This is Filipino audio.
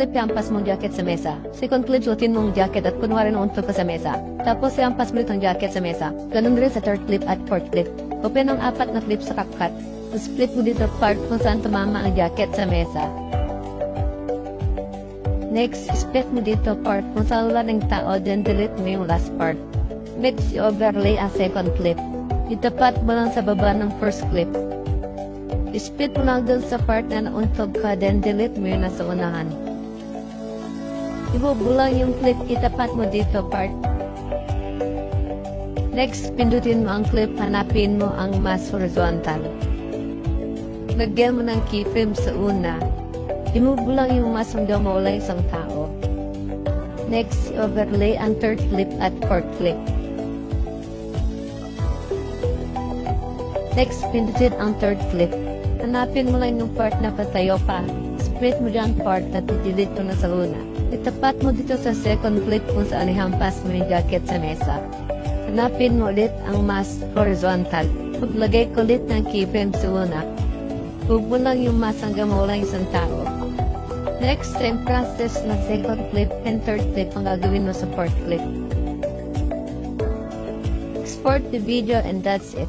clip, iampas mong jacket sa mesa. Second clip, suotin mong jacket at kunwari nauntog ka sa mesa. Tapos iampas mo ulit ang jacket sa mesa. Ganun rin sa third clip at fourth clip. Open ang 4 na clip sa CapCut. Split mo dito part kung saan tumama ang jacket sa mesa. Next, split mo dito part kung saan wala ng tao, then delete mo yung last part. Next, overlay ang second clip. Itapat mo lang sa baba ng first clip. Split mo lang dun sa part na nauntog ka, then delete mo yung nasa unahan. Ibubulang yung clip, itapat mo dito part. Next, pindutin mo ang clip, hanapin mo ang mas horizontal. Lagyan mo ng keyframe sa una. I-move lang yung mas hanggang mawala isang tao. Next, overlay ang third clip at fourth clip. Next, pindutin ang third clip. Hanapin mo lang yung part na patayo pa. Split mo dyan part na delete ko na sa una. Itapat mo dito sa second clip kung saan ihampas mo yung jacket sa mesa. Hanapin mo ulit ang mas horizontal. Maglagay ko ulit ng keyframe sa una. Huwag mo lang yung mas hanggang mawala isang tao. Next, same process na second clip and third clip ang gagawin mo sa fourth clip. Export the video and that's it.